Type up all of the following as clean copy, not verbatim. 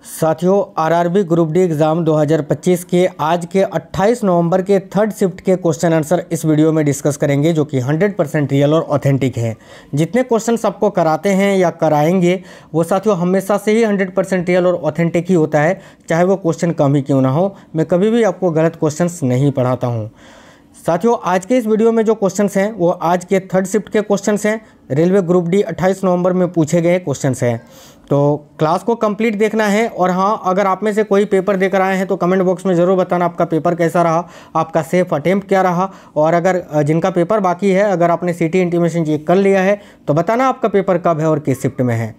साथियों, RRB group D exam 2025 के आज के 28 नवंबर के थर्ड शिफ्ट के क्वेश्चन आंसर इस वीडियो में डिस्कस करेंगे, जो कि 100% रियल और ऑथेंटिक हैं। जितने क्वेश्चंस आपको कराते हैं या कराएंगे वो साथियों हमेशा से ही 100% रियल और ऑथेंटिक ही होता है, चाहे वो क्वेश्चन कम ही क्यों ना हो। मैं कभी भी आपको गलत क्वेश्चंस नहीं पढ़ाता हूँ। साथियों, आज के इस वीडियो में जो क्वेश्चंस हैं वो आज के थर्ड शिफ्ट के क्वेश्चंस हैं। रेलवे ग्रुप डी 28 नवंबर में पूछे गए क्वेश्चंस हैं, तो क्लास को कंप्लीट देखना है। और हाँ, अगर आप में से कोई पेपर देकर आए हैं तो कमेंट बॉक्स में ज़रूर बताना आपका पेपर कैसा रहा, आपका सेफ अटेम्प्ट क्या रहा। और अगर जिनका पेपर बाकी है, अगर आपने सिटी इंटीमेशन चेक कर लिया है तो बताना आपका पेपर कब है और किस शिफ्ट में है।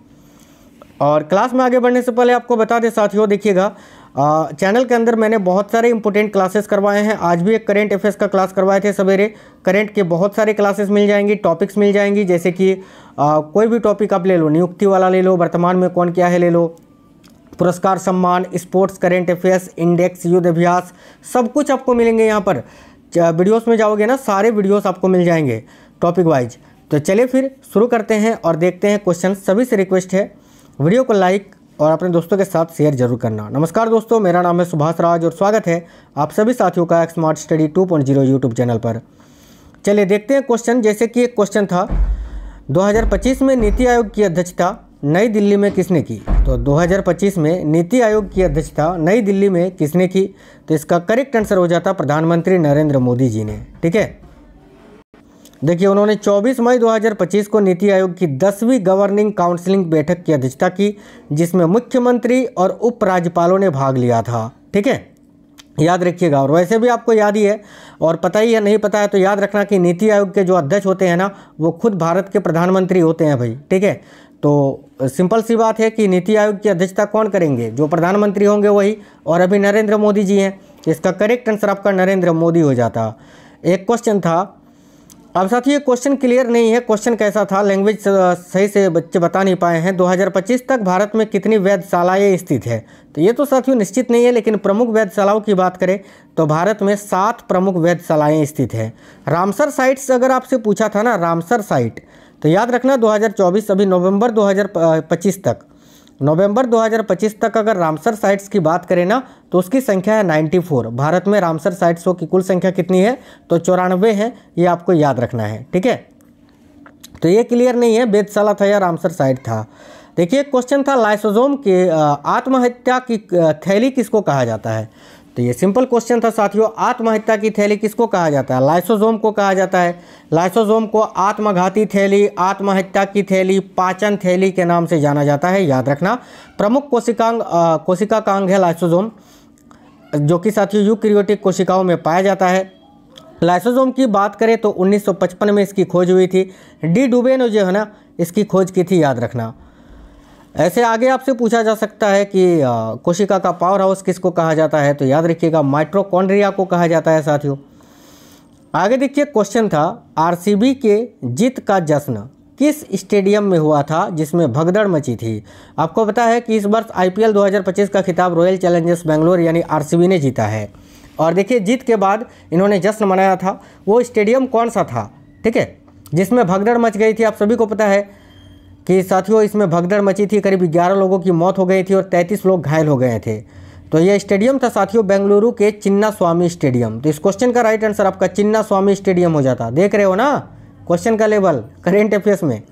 और क्लास में आगे बढ़ने से पहले आपको बता दें साथियों, देखिएगा चैनल के अंदर मैंने बहुत सारे इंपॉर्टेंट क्लासेस करवाए हैं। आज भी एक करेंट अफेयर्स का क्लास करवाए थे सवेरे। करेंट के बहुत सारे क्लासेस मिल जाएंगी, टॉपिक्स मिल जाएंगी, जैसे कि कोई भी टॉपिक आप ले लो, नियुक्ति वाला ले लो, वर्तमान में कौन क्या है ले लो, पुरस्कार सम्मान, स्पोर्ट्स, करेंट अफेयर्स, इंडेक्स, युद्ध अभ्यास, सब कुछ आपको मिलेंगे यहाँ पर। वीडियोस में जाओगे ना, सारे वीडियोस आपको मिल जाएंगे टॉपिक वाइज। तो चलिए फिर शुरू करते हैं और देखते हैं क्वेश्चन। सभी से रिक्वेस्ट है वीडियो को लाइक और अपने दोस्तों के साथ शेयर जरूर करना। नमस्कार दोस्तों, मेरा नाम है सुभाष राज और स्वागत है आप सभी साथियों का स्मार्ट स्टडी 2.0 यूट्यूब चैनल पर। चलिए देखते हैं क्वेश्चन। जैसे कि एक क्वेश्चन था, 2025 में नीति आयोग की अध्यक्षता नई दिल्ली में किसने की? तो 2025 में नीति आयोग की अध्यक्षता नई दिल्ली में किसने की? तो इसका करेक्ट आंसर हो जाता प्रधानमंत्री नरेंद्र मोदी जी ने। ठीक है, देखिए उन्होंने 24 मई 2025 को नीति आयोग की 10वीं गवर्निंग काउंसिलिंग बैठक की अध्यक्षता की, जिसमें मुख्यमंत्री और उपराज्यपालों ने भाग लिया था। ठीक है, याद रखिएगा। और वैसे भी आपको याद ही है और पता ही है, नहीं पता है तो याद रखना कि नीति आयोग के जो अध्यक्ष होते हैं ना, वो खुद भारत के प्रधानमंत्री होते हैं भाई। ठीक है, तो सिंपल सी बात है कि नीति आयोग की अध्यक्षता कौन करेंगे? जो प्रधानमंत्री होंगे वही, और अभी नरेंद्र मोदी जी हैं। इसका करेक्ट आंसर आपका नरेंद्र मोदी हो जाता। एक क्वेश्चन था, अब साथियों ये क्वेश्चन क्लियर नहीं है, क्वेश्चन कैसा था, लैंग्वेज सही से बच्चे बता नहीं पाए हैं। 2025 तक भारत में कितनी वेधशालाएँ स्थित है? तो ये तो साथियों निश्चित नहीं है, लेकिन प्रमुख वेधशालाओं की बात करें तो भारत में 7 प्रमुख वेधशालाएँ स्थित है। रामसर साइट्स अगर आपसे पूछा था ना, रामसर साइट, तो याद रखना 2024 अभी नवंबर 2025 तक अगर रामसर साइट्स की बात करें ना, तो उसकी संख्या है 94। भारत में रामसर साइट्सों की कुल संख्या कितनी है? तो 94 है, ये आपको याद रखना है। ठीक है, तो ये क्लियर नहीं है वेधशाला था या रामसर साइट था। देखिए क्वेश्चन था, लाइसोसोम के आत्महत्या की थैली किसको कहा जाता है? तो ये सिंपल क्वेश्चन था साथियों, आत्महत्या की थैली किसको कहा जाता है? लाइसोसोम को कहा जाता है। लाइसोसोम को आत्मघाती थैली, आत्महत्या की थैली, पाचन थैली के नाम से जाना जाता है, याद रखना। प्रमुख कोशिका का अंग है लाइसोसोम, जो कि साथियों यूकैरियोटिक कोशिकाओं में पाया जाता है। लाइसोसोम की बात करें तो 1955 में इसकी खोज हुई थी। डी डुबे ने जो है ना इसकी खोज की थी, याद रखना। ऐसे आगे आपसे पूछा जा सकता है कि कोशिका का पावर हाउस किसको कहा जाता है? तो याद रखिएगा माइटोकॉन्ड्रिया को कहा जाता है साथियों। आगे देखिए क्वेश्चन था, आरसीबी के जीत का जश्न किस स्टेडियम में हुआ था जिसमें भगदड़ मची थी? आपको पता है कि इस वर्ष आईपीएल 2025 का खिताब रॉयल चैलेंजर्स बेंगलोर यानी आरसीबी ने जीता है। और देखिए जीत के बाद इन्होंने जश्न मनाया था, वो स्टेडियम कौन सा था? ठीक है, जिसमें भगदड़ मच गई थी। आप सभी को पता है कि साथियों इसमें भगदड़ मची थी, करीब 11 लोगों की मौत हो गई थी और 33 लोग घायल हो गए थे। तो ये स्टेडियम था साथियों बेंगलुरु के चिन्ना स्वामी स्टेडियम। तो इस क्वेश्चन का राइट आंसर आपका चिन्ना स्वामी स्टेडियम हो जाता। देख रहे हो ना क्वेश्चन का लेवल करेंट अफेयर्स में,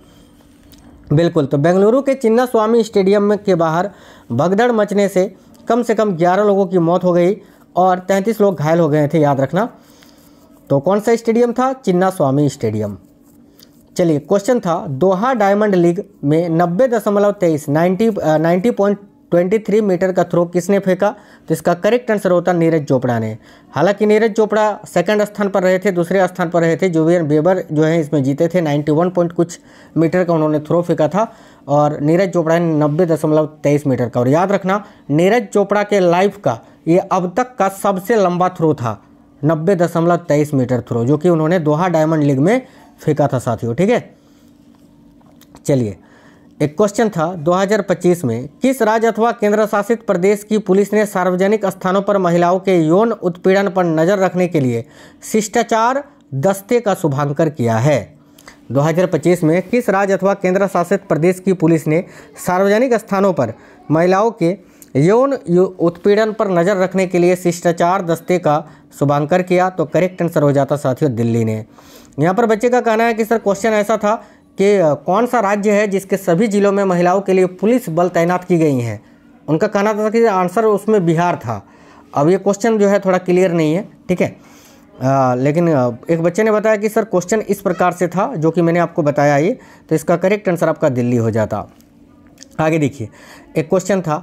बिल्कुल। तो बेंगलुरु के चिन्ना स्वामी स्टेडियम के बाहर भगदड़ मचने से कम 11 लोगों की मौत हो गई और 33 लोग घायल हो गए थे, याद रखना। तो कौन सा स्टेडियम था? चिन्ना स्वामी स्टेडियम। चलिए क्वेश्चन था, दोहा डायमंड लीग में 90.23 मीटर का थ्रो किसने फेंका? तो इसका करेक्ट आंसर होता नीरज चोपड़ा ने। हालांकि नीरज चोपड़ा सेकंड स्थान पर रहे थे, दूसरे स्थान पर रहे थे। जुवियन बेबर जो है इसमें जीते थे, 91 पॉइंट कुछ मीटर का उन्होंने थ्रो फेंका था और नीरज चोपड़ा ने 90.23 मीटर का। और याद रखना नीरज चोपड़ा के लाइफ का ये अब तक का सबसे लंबा थ्रो था, 90.23 मीटर थ्रो, जो कि उन्होंने दोहा डायमंड लीग में फेंका था साथियों। ठीक है, चलिए एक क्वेश्चन था, 2025 में किस राज्य अथवा केंद्र शासित प्रदेश की पुलिस ने सार्वजनिक स्थानों पर महिलाओं के यौन उत्पीड़न पर नजर रखने के लिए शिष्टाचार दस्ते का शुभारंभ किया है? 2025 में किस राज्य अथवा केंद्र शासित प्रदेश की पुलिस ने सार्वजनिक स्थानों पर महिलाओं के यौन उत्पीड़न पर नज़र रखने के लिए शिष्टाचार दस्ते का शुभांकर किया, तो करेक्ट आंसर हो जाता साथियों दिल्ली ने। यहाँ पर बच्चे का कहना है कि सर क्वेश्चन ऐसा था कि कौन सा राज्य है जिसके सभी जिलों में महिलाओं के लिए पुलिस बल तैनात की गई हैं। उनका कहना था कि आंसर उसमें बिहार था। अब ये क्वेश्चन जो है थोड़ा क्लियर नहीं है, ठीक है। लेकिन एक बच्चे ने बताया कि सर क्वेश्चन इस प्रकार से था जो कि मैंने आपको बताया ये, तो इसका करेक्ट आंसर आपका दिल्ली हो जाता। आगे देखिए, एक क्वेश्चन था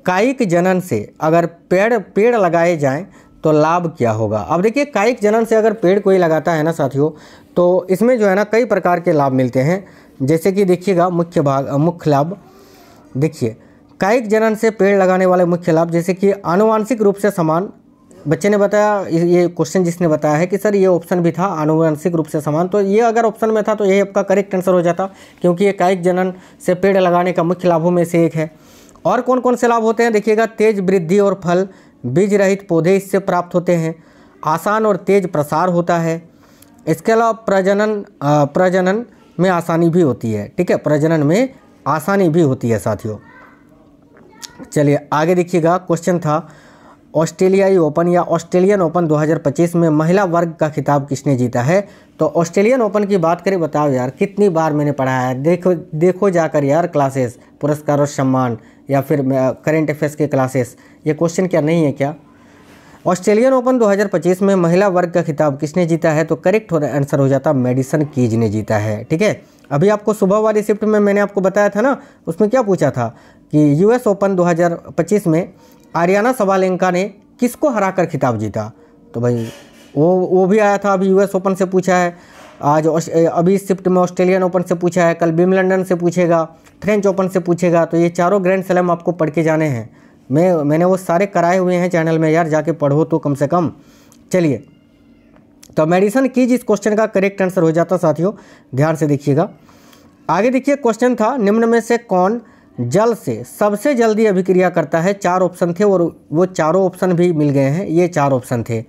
कायिक जनन से अगर पेड़ लगाए जाएं तो लाभ क्या होगा। अब देखिए, कायिक जनन से अगर पेड़ कोई लगाता है ना साथियों, तो इसमें जो है ना कई प्रकार के लाभ मिलते हैं। जैसे कि देखिएगा मुख्य लाभ देखिए, कायिक जनन से पेड़ लगाने वाले मुख्य लाभ जैसे कि आनुवांशिक रूप से समान। बच्चे ने बताया, ये क्वेश्चन जिसने बताया है कि सर ये ऑप्शन भी था आनुवंशिक रूप से समान, तो ये अगर ऑप्शन में था तो यही आपका करेक्ट आंसर हो जाता, क्योंकि ये कायिक जनन से पेड़ लगाने का मुख्य लाभों में से एक है। और कौन कौन से लाभ होते हैं देखिएगा, तेज वृद्धि और फल, बीज रहित पौधे इससे प्राप्त होते हैं, आसान और तेज प्रसार होता है। इसके अलावा प्रजनन में आसानी भी होती है, ठीक है, प्रजनन में आसानी भी होती है साथियों। चलिए आगे देखिएगा, क्वेश्चन था ऑस्ट्रेलियाई ओपन या ऑस्ट्रेलियन ओपन 2025 में महिला वर्ग का खिताब किसने जीता है। तो ऑस्ट्रेलियन ओपन की बात करें, बताओ यार कितनी बार मैंने पढ़ा है, देखो जाकर यार क्लासेस, पुरस्कार और सम्मान या फिर करेंट अफेयर्स के क्लासेस, ये क्वेश्चन क्या नहीं है क्या। ऑस्ट्रेलियन ओपन 2025 में महिला वर्ग का खिताब किसने जीता है, तो करेक्ट आंसर हो जाता मैडिसन कीज ने जीता है, ठीक है। अभी आपको सुबह वाली शिफ्ट में मैंने आपको बताया था ना, उसमें क्या पूछा था कि यूएस ओपन 2025 में आरियाना सबालेंका ने किसको हराकर खिताब जीता। तो भाई वो भी आया था, अभी यूएस ओपन से पूछा है, आज अभी इस शिफ्ट में ऑस्ट्रेलियन ओपन से पूछा है, कल विंबलडन से पूछेगा, फ्रेंच ओपन से पूछेगा। तो ये चारों ग्रैंड स्लैम आपको पढ़ के जाने हैं। मैंने वो सारे कराए हुए हैं चैनल में यार, जाके पढ़ो तो कम से कम। चलिए, तो मेडिसन कीज इस क्वेश्चन का करेक्ट आंसर हो जाता साथियों, ध्यान से देखिएगा। आगे देखिए, क्वेश्चन था निम्न में से कौन जल से सबसे जल्दी अभिक्रिया करता है। 4 ऑप्शन थे और वो चारों ऑप्शन भी मिल गए हैं, ये 4 ऑप्शन थे।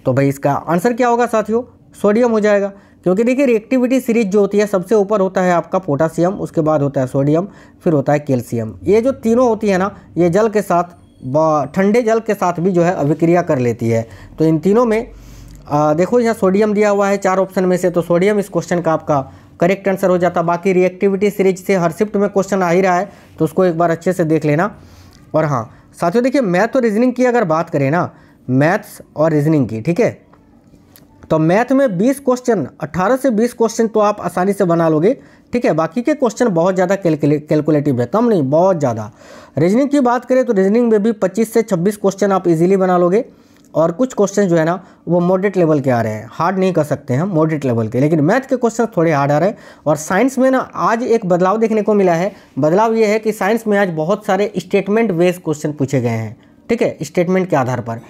तो भाई इसका आंसर क्या होगा साथियों, सोडियम हो जाएगा। क्योंकि देखिए रिएक्टिविटी सीरीज जो होती है, सबसे ऊपर होता है आपका पोटासियम, उसके बाद होता है सोडियम, फिर होता है कैल्शियम। ये जो तीनों होती है ना, ये जल के साथ, ठंडे जल के साथ भी जो है अभिक्रिया कर लेती है। तो इन तीनों में देखो यहाँ सोडियम दिया हुआ है 4 ऑप्शन में से, तो सोडियम इस क्वेश्चन का आपका करेक्ट आंसर हो जाता। बाकी रिएक्टिविटी सीरीज से हर शिफ्ट में क्वेश्चन आ ही रहा है, तो उसको एक बार अच्छे से देख लेना। और हाँ साथियों, देखिए मैथ और रीजनिंग की अगर बात करें ना, मैथ्स और रीजनिंग की, ठीक है, तो मैथ में 20 क्वेश्चन, 18 से 20 क्वेश्चन तो आप आसानी से बना लोगे, ठीक है। बाकी के क्वेश्चन बहुत ज़्यादा कैलकुलेटिव है, कम नहीं, बहुत ज़्यादा। रीजनिंग की बात करें तो रीजनिंग में भी 25 से 26 क्वेश्चन आप इजीली बना लोगे। और कुछ क्वेश्चन जो है ना वो मॉडरेट लेवल के आ रहे हैं, हार्ड नहीं कर सकते हैं मॉडरेट लेवल के, लेकिन मैथ के क्वेश्चन थोड़े हार्ड आ रहे हैं। और साइंस में ना आज एक बदलाव देखने को मिला है। बदलाव ये है कि साइंस में आज बहुत सारे स्टेटमेंट बेस्ड क्वेश्चन पूछे गए हैं, ठीक है, स्टेटमेंट के आधार पर,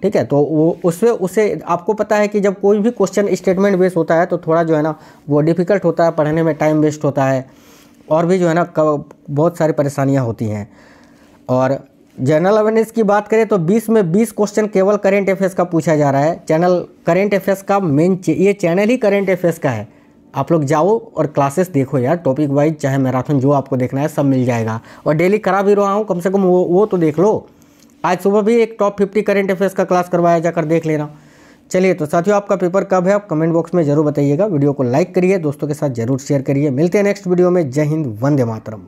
ठीक है। तो वो उससे आपको पता है कि जब कोई भी क्वेश्चन स्टेटमेंट बेस्ड होता है तो थोड़ा जो है ना वो डिफ़िकल्ट होता है, पढ़ने में टाइम वेस्ट होता है, और भी जो है ना बहुत सारी परेशानियाँ होती हैं। और जनरल अवेयरनेस की बात करें तो 20 में 20 क्वेश्चन केवल करेंट अफेयर्स का पूछा जा रहा है। चैनल करेंट अफेयर्स का ये चैनल ही करेंट अफेयर्स का है। आप लोग जाओ और क्लासेस देखो यार, टॉपिक वाइज, चाहे मैराथन जो आपको देखना है सब मिल जाएगा। और डेली करा भी रहा हूँ, कम से कम वो तो देख लो। आज सुबह भी एक टॉप 50 करेंट अफेयर्स का क्लास करवाया, जाकर देख लेना। चलिए, तो साथियों आपका पेपर कब है आप कमेंट बॉक्स में जरूर बताइएगा। वीडियो को लाइक करिए, दोस्तों के साथ जरूर शेयर करिए। मिलते हैं नेक्स्ट वीडियो में। जय हिंद, वंदे मातरम।